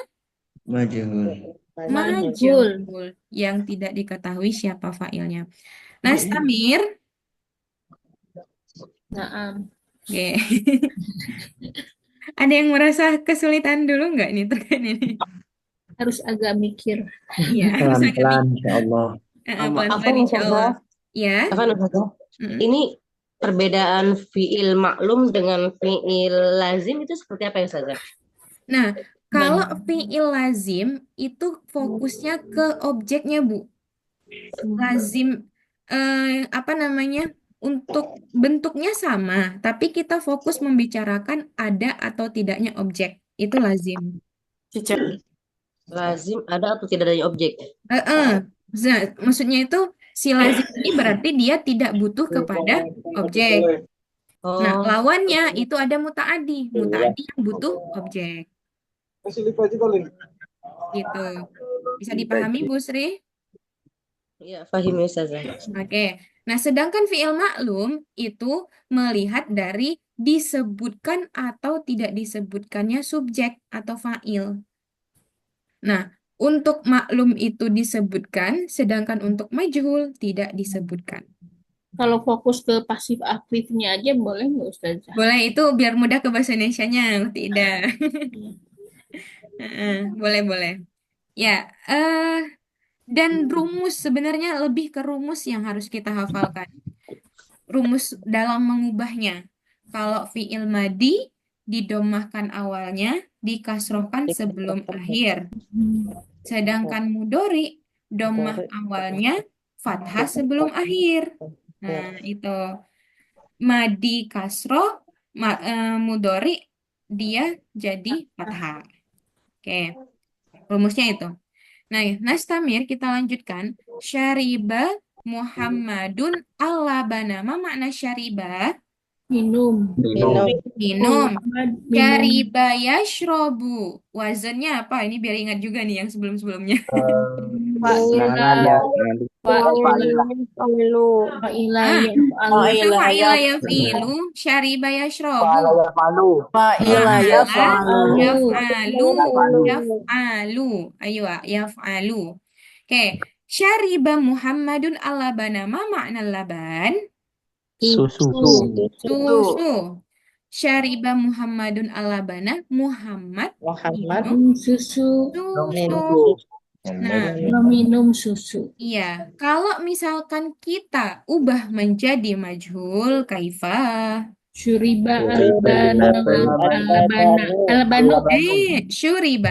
Majhul. majhul yang tidak diketahui siapa fa'ilnya. Nah, Samir, Naam. oke. Ada yang merasa kesulitan dulu nggak nih terkait ini? Harus agak mikir. Iya, harus agak Pelan-pelan, insya Allah. pelan-pelan insya Allah. Ya. Ini perbedaan fiil maklum dengan fiil lazim itu seperti apa ya, Ustazah? Nah, kalau fi'il lazim itu fokusnya ke objeknya, Bu. Lazim apa namanya? Untuk bentuknya sama, tapi kita fokus membicarakan ada atau tidaknya objek. Itu lazim. Lazim ada atau tidak adanya objek? Maksudnya itu si lazim ini berarti dia tidak butuh kepada objek. Nah, lawannya itu ada muta'adi. Muta'adi yang butuh objek. Gitu. Bisa dipahami, Bu Sri? Iya, paham ya, Ustazah. Oke. Nah, sedangkan fi'il maklum itu melihat dari disebutkan atau tidak disebutkannya subjek atau fa'il. Nah, untuk maklum itu disebutkan, sedangkan untuk majhul tidak disebutkan. Kalau fokus ke pasif aktifnya aja boleh nggak Ustazah? Boleh, itu biar mudah ke bahasa Indonesianya, tidak. Boleh. Ya, dan rumus sebenarnya lebih ke rumus yang harus kita hafalkan. Rumus dalam mengubahnya. Kalau fi'il madi didomahkan awalnya, dikasrohkan sebelum akhir. Sedangkan mudori domah awalnya fathah sebelum akhir. Nah, itu madi kasroh, mudori dia jadi fathah. Oke, rumusnya itu. Nah, Nastamir kita lanjutkan. Syariba Muhammadun al-labana. Ma makna syariba? Minum. Minum. Syariba yashrobu. Wazannya apa? Ini biar ingat juga nih yang sebelum-sebelumnya. Fa'ala yaf'alu. Fa'ilu. Fa'ila Ah, yaf'alu. itu Fa'ilah fa'ila yaf. yafilu, syariba yashrobu. Fa'ilah Fa'ala yaf'alu. yaf'alu, yaf'alu. Ayo, yaf'alu. Oke, syariba Muhammadun al-labana. Ma makna laban? Susu. Susu. Syariba Muhammadun al-labana. Muhammad minum Susu. susu. Nah, Meminum susu. iya. Kalau misalkan kita ubah menjadi majhul, kaifah. Syuriba alabanu. Syuriba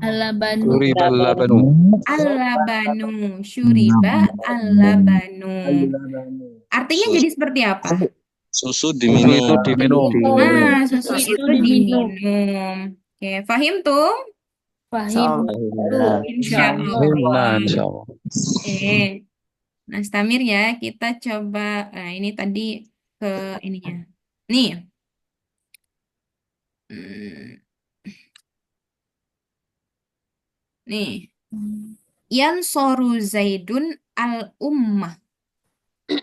Alabanu. Suribal labanu. al-labanu. Syuriba al-labanu. Artinya Susu, jadi seperti apa? susu Susu diminum. itu diminum. Nah, susu Susu itu diminum. diminum. Oke, fahim tuh? Fahim. Alhamdulillah. Insya Himna Allah. insyaallah. Oke. Nah, Stamir ya, kita coba. Nah, ini tadi ke ininya. Nih. Hmm, nih. Yansoru Zaidun al-ummah.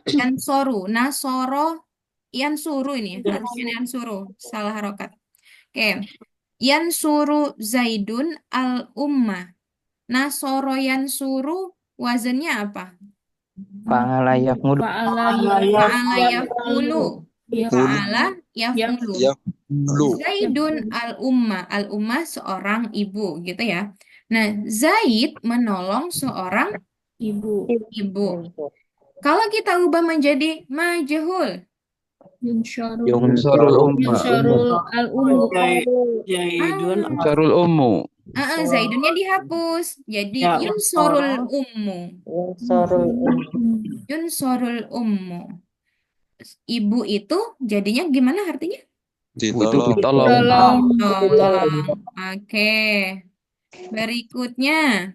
Yansoru. Nasoro. Yansuru ini. Harusnya Yansuru. Salah harokat. Oke. Yansuru Zaidun al-ummah. Nasoro Yansuru. Wazannya apa? Fa'ala yaf'alu. Fa'ala yaf'ulu. Fa'ala yaf'ulu. Ya, lu. Zaidun al-ummah. Al-ummah seorang ibu gitu ya. Nah, Zaid menolong seorang Ibu. ibu. Kalau kita ubah menjadi majhul, Yunsharul. Yungsarul umma. Yunsharul al-ummu. Jaidun Syarul ummu. Zaidunnya dihapus. Jadi Ya, yunsorul Yunsorul. ummu. Yunsorul ummu. Ibu itu jadinya gimana artinya? Ibu itu Ditolong. ditolong. Tolong. Oke. Berikutnya.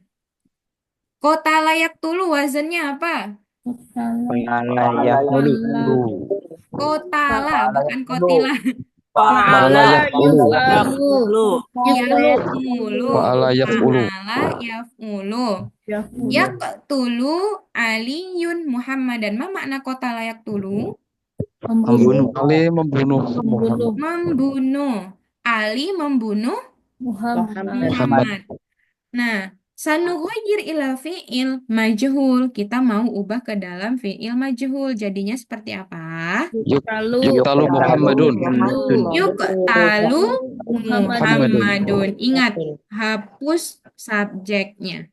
Kota layak tulu wazannya apa? Fa'ala yaf'alu. Kotala, bukan kotila. Fa'ala yaf'ulu. Yaf'ulu. Yaf'ulu. Fa'ala yaf'ulu. Fa'ala yaf'ulu. Yaqtulu aliyun Muhammadan. Ma makna kota layak tulu? Membunuh. Ali membunuh Membunuh Membunuh. Ali membunuh Muhammad. Muhammad. Nah, sanughayir ila fi'il majhul. Kita mau ubah ke dalam fi'il majhul. Jadinya seperti apa? Yuqtalu Muhammadun. Yuqtalu Muhammadun. Muhammadun. Ingat, hapus subjeknya.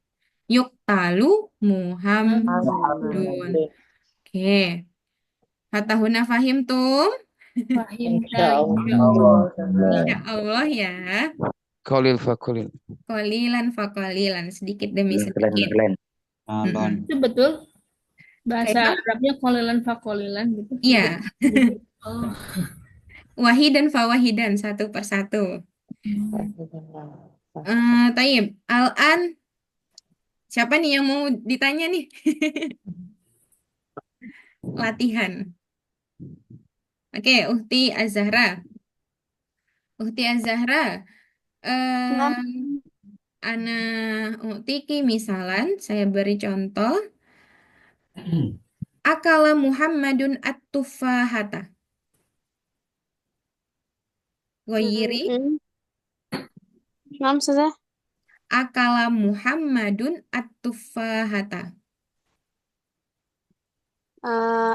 Yuqtalu Muhammadun. Oke. Fatahuna fahim tuh? Fahim. Insya Allah ya. Qalil faqalil. Kolilan fakolilan. Sedikit demi sedikit. Mm-mm. Itu betul. Bahasa Kayak- Arabnya kolilan fakolilan gitu. Iya. Oh. Wahidan fawahidan. Satu persatu. Taib. Al-an. Siapa nih yang mau ditanya nih? Latihan. Oke, Uhti Az-Zahra. Uhti Az-Zahra. Ana Uhtiki misalan, saya beri contoh. Akala Muhammadun at-tufahata. Ghairi. Akala Muhammadun at-tufahata.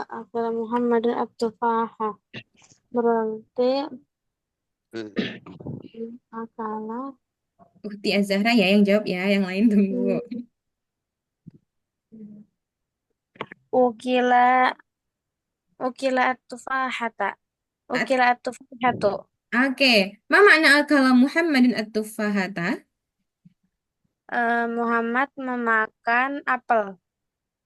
Akala Muhammadun at-tufaha. Berarti akala Uhti Az-Zahra ya yang jawab ya, yang lain tunggu. ukila at-tufahata. Ukila at-tufahatu. Oke, ma makna akala Muhammadun at-tufahata? Muhammad memakan apel.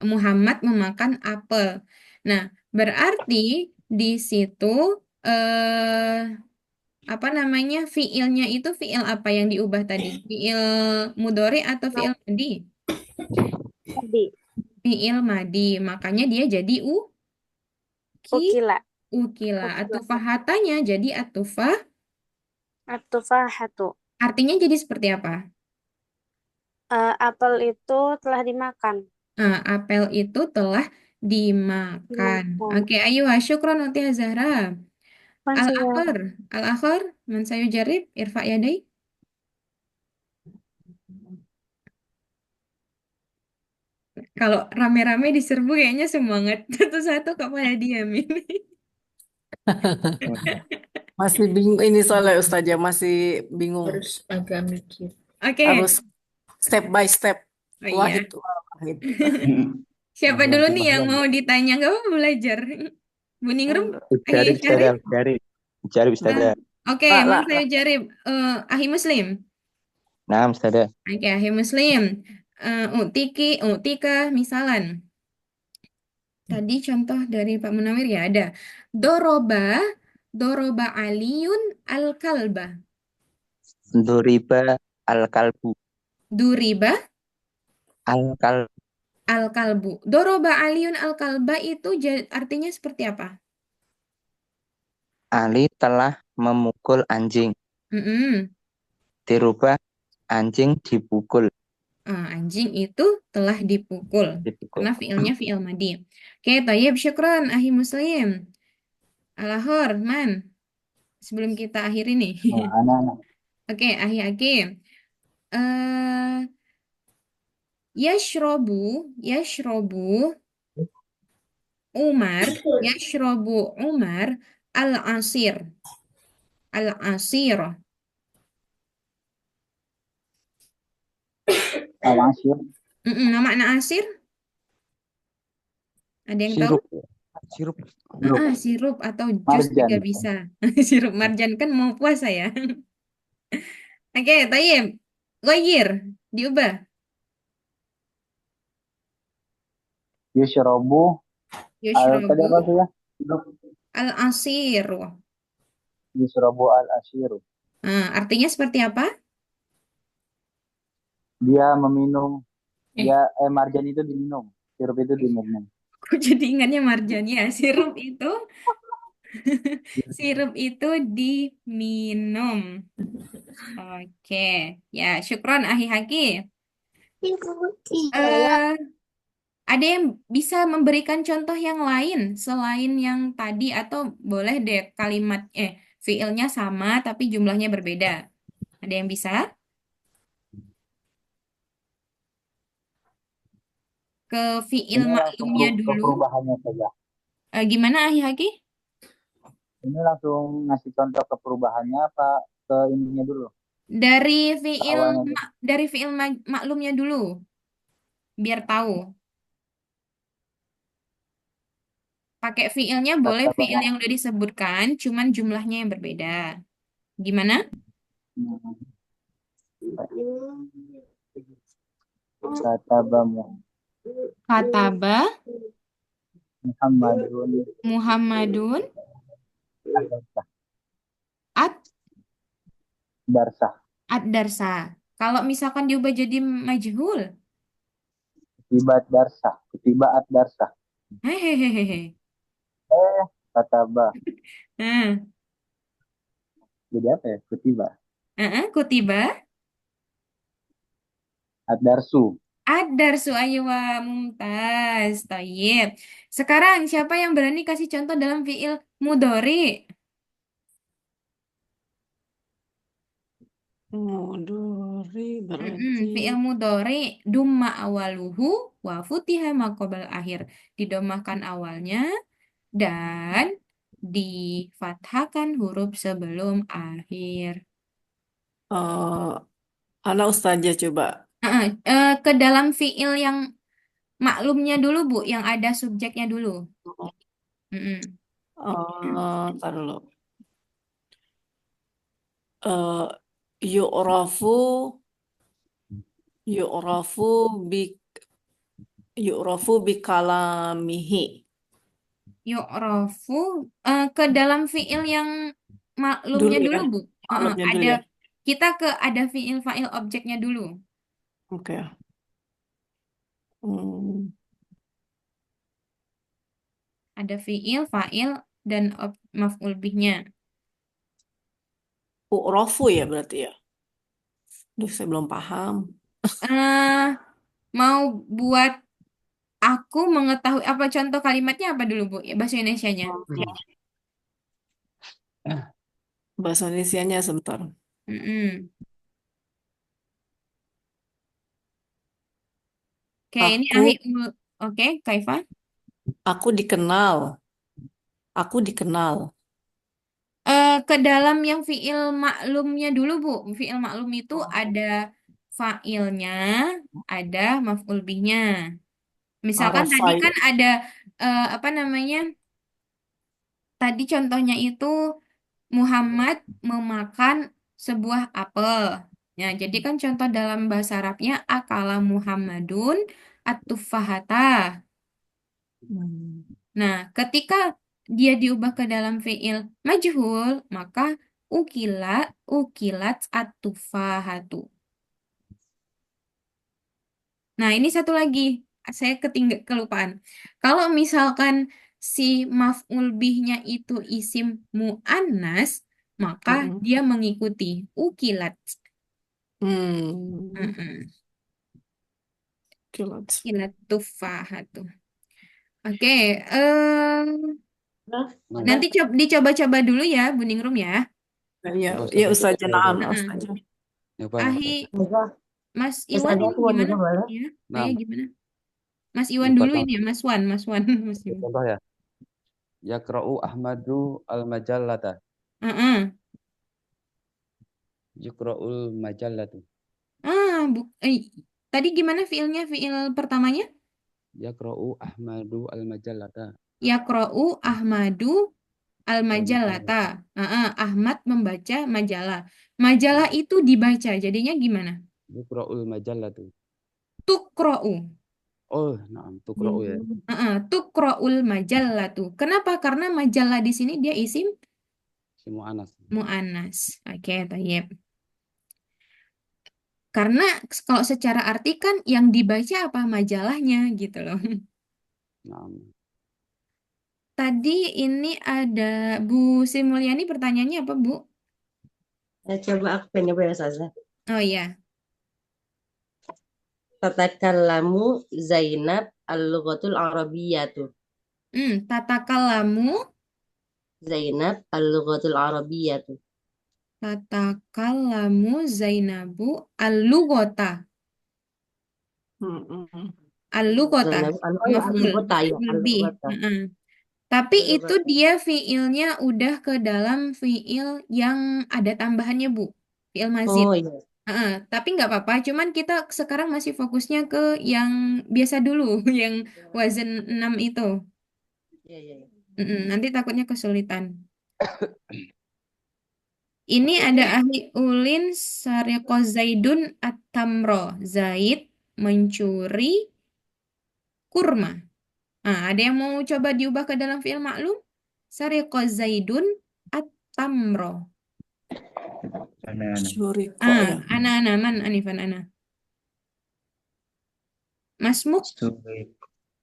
Muhammad memakan apel. Nah, berarti di situ apa namanya? Fiilnya itu fiil apa yang diubah tadi? Fiil mudhari atau fiil madi? Tadi Fiil madi. Makanya dia jadi ukila ukila. Atufahatanya jadi atufah. at-tufahatu. Artinya jadi seperti apa? Apel itu telah dimakan. Apel itu telah dimakan. Dimakan. Oke, ayo, syukron Utia Zahra. Mansiyah. Al-akhir, al-akhir, man sayujarib, irfa yadai. Kalau rame-rame diserbu kayaknya semangat. Satu-satu kok pada diam ini. Masih bingung ini soalnya Ustazah masih bingung. Harus agak mikir. Oke, Harus step by step. oh iya. Wahid wahid. Siapa dulu nih yang mau ditanya? Gak apa belajar. Bu Ningrum, Ahi Syarif. Jarib Ustazah. Oke, Lah, man lah. sayujarib, Ahi Muslim. Nah, Ustazah. Oke, Ahi Muslim. Utika, misalan. Tadi contoh dari Pak Munawir ya ada. Doroba Aliun al-kalba. Duriba al-kalbu. Duriba Al-kalbu. al-kalbu. Doroba Aliun al-kalba itu artinya seperti apa? Ali telah memukul anjing. Mm-mm. Dirubah anjing dipukul. Anjing itu telah dipukul. Karena fiilnya fiil madi. Oke, tayyib, syukran, Ahi Muslim. Alahor, man. Sebelum kita akhiri nih. Oke, Ahi Hakim. Yashrobu Umar al-asir. Al-asir. Al-asir. Makna asir? Ada yang tahu? Sirup. Sirup atau jus juga bisa. Sirup marjan kan mau puasa ya. Oke, tayyib. Goyir, diubah. Yushrobu. Yushrobu ya? al-asiru. Yushrobu al-asiru. Artinya seperti apa? Dia meminum. Marjan itu diminum. Sirup itu diminum. Aku jadi ingatnya marjan ya. Sirup itu diminum. Oke, ya syukron Ahi Haki. Ada yang bisa memberikan contoh yang lain selain yang tadi atau boleh deh kalimat fiilnya sama tapi jumlahnya berbeda. Ada yang bisa? Ke fiil maklumnya dulu. Perubahannya saja. Gimana Ahi Haki? Ini langsung ngasih contoh ke perubahannya apa ke ininya dulu? Dari fiil Awalnya maklumnya dulu. Biar tahu. Pakai fiilnya boleh fiil yang udah disebutkan, cuman jumlahnya yang berbeda. Gimana? Kataba Muhammadun ad-darsa. Kalau misalkan diubah jadi majhul. Kutiba ad-darsa. Hehehehe. Kataba. Nah, Jadi apa ya? Kutiba. kutiba Ad-darsu. ad-darsu ayyuwa mumtaz. Tayyib. Sekarang siapa yang berani kasih contoh dalam fiil mudhari? Mudhari berarti Fiil mudhari dumma awaluhu wa futiha maqobal akhir. Didomahkan awalnya dan difathahkan huruf sebelum akhir. Ana Ustazah coba. Ke dalam fiil yang maklumnya dulu, Bu, yang ada subjeknya dulu. Ntar dulu. Yu'rafu bikalamihi. Yu'rafu ke dalam fiil yang maklumnya Dulu dulu, ya? Bu. Maklumnya dulu Ada ya? kita ada fiil fa'il objeknya dulu. Oke. Ada fiil, fa'il dan maf'ul bihnya. U'rafu ya berarti ya? Duh, saya belum paham. eh mau buat aku mengetahui apa contoh kalimatnya apa dulu Bu? Ya, bahasa Indonesianya. Bahasa Indonesianya sebentar. Mm-mm. Oke, ini Aku Oke, Kaifa. aku dikenal. Aku dikenal. Ke dalam yang fiil maklumnya dulu, Bu. Fiil maklum itu ada fa'ilnya, ada maf'ul bihnya. Misalkan tadi Arafai. kan ada apa namanya? Tadi contohnya itu Muhammad memakan sebuah apel. Ya, jadi kan contoh dalam bahasa Arabnya akala Muhammadun at-tufahata. Hmm. Nah, ketika dia diubah ke dalam fiil majhul, maka ukilat at-tufahatu. Nah, ini satu lagi. Saya kelupaan. Kalau misalkan si maf'ul bihnya itu isim mu'annas, maka Mm-mm. dia mengikuti ukilat. Hmm. Mm-mm. Kilat. Ukilat tufahatu. Oke, nanti dicoba-coba dulu ya, Bu Ningrum ya. Ya, Coba ya Ustazah Ustazah, coba naam, dulu. Heeh. Ustazah. Nyoba Ahi, Ustazah. Mas Iwan Ustazah ini aku mau gimana? nyoba boleh? Ya, Nah, gimana? Mas Iwan lupa dulu contoh, ini ya, Mas Wan, Mas Wan, Mas Iwan. contoh ya. Yakra'u Ahmadu al-majallata. Heeh. Yukra'ul majallatu. Tadi gimana fiilnya? Fiil pertamanya? Yakra'u Ahmadu al-majallata. Yaqra'u Ahmadu Al-majallata. al-majallata. Ahmad membaca majalah. Majalah itu dibaca, jadinya gimana? Yukra'ul majallatu. Tukra'u. Oh, nah, tukra'u ya. Tukra'ul majallatu. Kenapa? Karena majalah di sini dia isim Semua anas. mu'annas. Oke, tayyib. Karena kalau secara arti kan yang dibaca apa majalahnya gitu loh. Nah, Tadi ini ada Bu Sri Mulyani pertanyaannya apa Bu? Coba aku pengen nyoba ya Ustazah. Oh iya. Tatakallamu Zainab al-lughatul arabiyyatu. Tatakalamu Zainab al-lughatul arabiyyatu. tatakalamu Zainabu al-lughata. Mm-mm. Al-lughata. Zainab oh ya Maf'ul al-lughata ya lebih. al-lughata. Tapi itu Al-lughata. dia fiilnya udah ke dalam fiil yang ada tambahannya, Bu. Fiil mazid. Oh iya. Tapi nggak apa-apa, cuman kita sekarang masih fokusnya ke yang biasa dulu, yang wazan 6 itu. Iya iya. Iya. Nanti takutnya kesulitan. Ini ada ahli ulin sariqo Zaidun at-tamro. Zaid mencuri kurma. Ada yang mau coba diubah ke dalam fiil maklum? Sariqo Zaidun at-tamro. Anak-anak. Suriko ya. Ana man anifan ana. Masmuk. Suri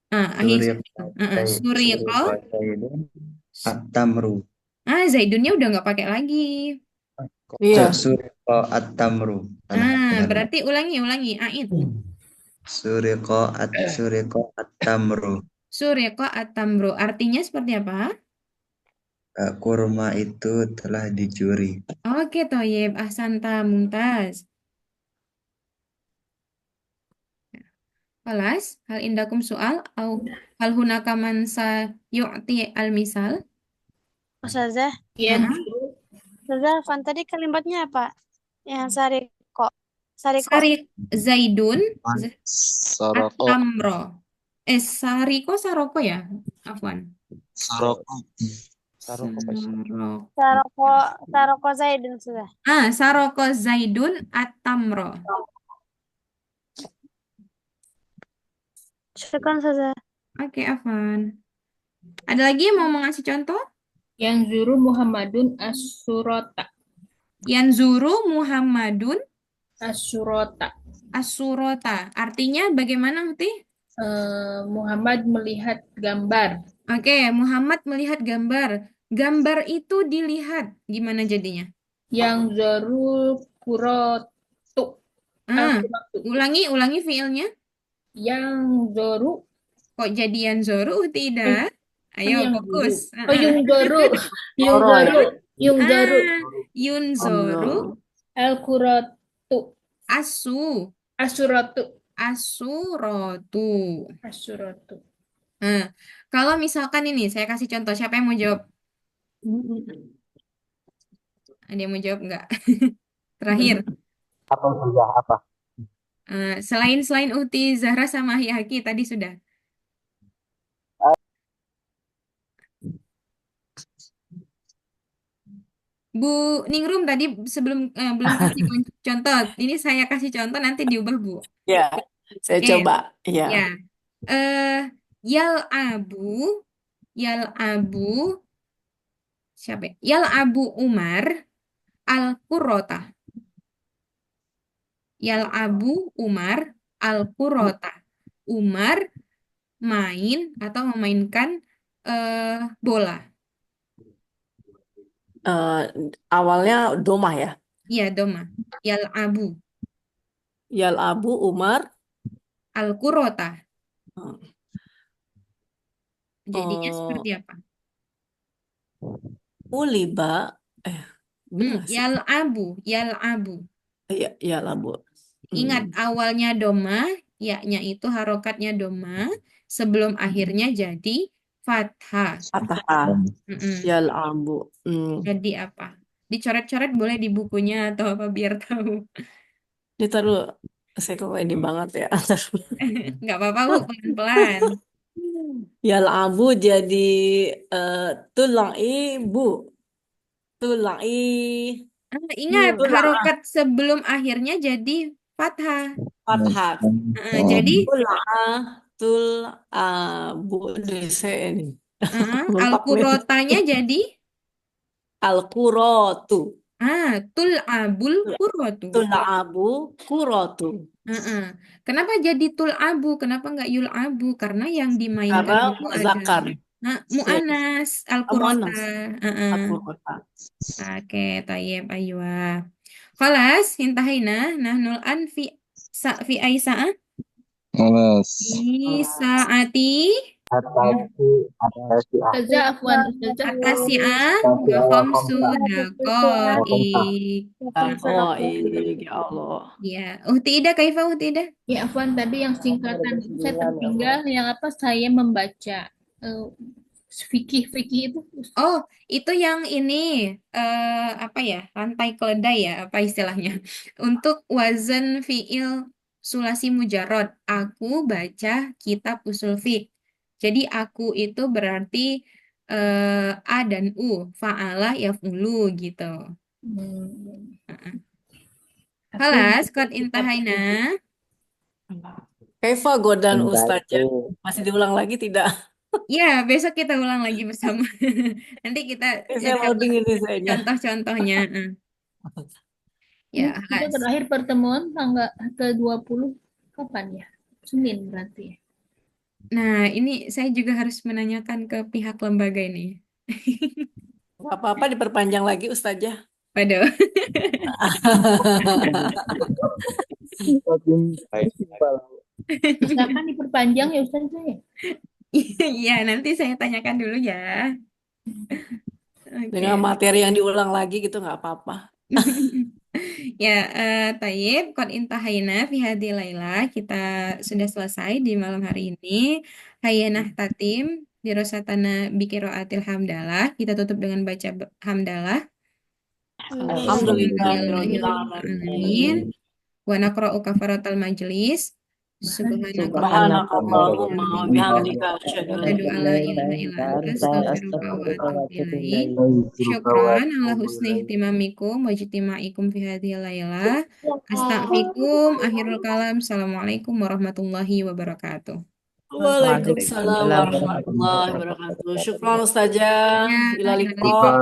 Ahi. suri Suriqo. Zaidun at-tamru. Zaidunnya udah nggak pakai lagi. Iya. Suri at-tamru. Berarti ulangi, Aid. Suri at-tamru. Suriqo at-tamro. Artinya seperti apa? Kurma itu telah dicuri. Oke, Toyib. Ahsanta Mumtaz. Kelas, hal indakum soal, au hal hunaka man sa yu'ti al-misal. Ustazah, Iya, Ustazah, Van tadi kalimatnya apa? Yang sariko. Sariko. Sarik Zaidun Saroko. at-tamro. Sariko Saroko ya? Afwan. Saroko. Saroko Pasha. Saroko Zaidun sudah. Saroko Zaidun at-tamro. Syukran Ustazah. Oke, Afwan. Ada lagi yang mau ngasih contoh? yang zuru Muhammadun as-surata. Yanzuru Muhammadun As-surata. as-surata. Artinya bagaimana, Muti? Muhammad melihat gambar. Oke, Muhammad melihat gambar. Gambar itu dilihat. Gimana jadinya? Yang zuru kurotu. Ah, Al-Quratu. ulangi fiilnya. Yang zoru. Kok jadian zoru Eh, tidak? kan Ayo yang fokus. zoru. Oh, yung zoru. Yung Zoro ya. zoru. Yung zoru. Ah, yun Oh, zoru Zoro. Al-Quratu. asu Asuratu. asurotu. Asuratu. Nah, kalau misalkan ini saya kasih contoh, siapa yang mau jawab? Ada yang mau jawab nggak? Terakhir, Apa Ustazah? Apa? selain Uti Zahra sama Haki tadi sudah. Bu Ningrum tadi belum kasih contoh. Ini saya kasih contoh nanti diubah Bu. Ya, saya Oke, coba. Ya. ya. Eh, yal abu, yal abu, siapa? Ya? Yal abu Umar al Qurota. Yal abu Umar al Qurota. Umar main atau memainkan bola. Eh, awalnya domah ya. Iya, doma. Yal abu Yal Abu Umar. al Qurota. eh, Jadinya eh, seperti apa? Uliba. Benar nggak sih? Yal abu, yal abu. Iya, Yal Abu. Ingat awalnya doma, ya-nya itu harokatnya doma, sebelum akhirnya jadi fathah. Fathah. Mm-mm. Yal Abu. Jadi apa? Dicoret-coret boleh di bukunya atau apa biar tahu. Ini taruh, saya kok ini banget ya. Nggak apa-apa Bu, pelan-pelan. Yal Abu jadi tulang ibu. Tulang i. Ingat, Tulang harokat sebelum akhirnya jadi fathah. fathah. Jadi Tul abu di sini. Mentok nih. al-qurotanya jadi Al-Quratu. tul abul qurrotu. Tul abu Quratu. Kenapa jadi tul abu? Kenapa nggak yul abu? Karena yang dimainkan Karena itu zakar. adalah mu'anas al-qurrota. Mu'annas. Al-Qurata. Oke, tayyib aywa. Khalas, intahina. Nahnul an fi ay sa'ah. Mas. Fi sa'ati Ustazah, afwan, Ustazah. atasi'ah wa khamsu daqa'iq. Oh, ya Allah. Ya, Ida, kaifa Ida? Ya, afwan, tadi yang singkatan itu saya tertinggal, yang apa saya membaca fikih itu. Oh, itu yang ini apa ya? Rantai keledai ya, apa istilahnya? Untuk wazan fiil sulasi mujarrad. Aku baca kitab usul fiqh. Jadi aku itu berarti a dan u, fa'ala yaf'ulu gitu. Halas, qad intahaina. Kaifa godan Ustazah? Masih diulang lagi tidak? Ya, besok kita ulang lagi bersama. Nanti kita Saya mau dapat dengerin sayanya. contoh-contohnya. Ya, Kita halas. terakhir pertemuan tanggal ke-20 kapan ya? Senin berarti ya. Nah, ini saya juga harus menanyakan ke pihak lembaga ini. Gak apa-apa diperpanjang lagi Ustazah. Waduh. Silakan diperpanjang ya Ustazah ya. Iya, nanti saya tanyakan dulu ya. Oke. Dengan materi yang diulang lagi gitu nggak apa-apa. Ya, Tayyib, qad intahaina fi hadhi laila. Kita sudah selesai di malam hari ini. Hayyanah tatim dirosatana biqiraatil hamdalah. Kita tutup dengan baca hamdalah. Alhamdulillahirabbil Alamin. Wa naqra'u kafaratal majlis. Subhanakallahumma wa bihamdika asyhadu an Asyhadu an la ilaha illa anta astaghfiruka wa atubu ilaik. Syukran ala husni ihtimamikum wa ijtimaikum fi hadhihi lailah. Astaghfirukum akhirul kalam. Assalamualaikum warahmatullahi wabarakatuh. Waalaikumsalam warahmatullahi wabarakatuh. Syukran Ustazah. Ya, Ila ila liqa. liqa.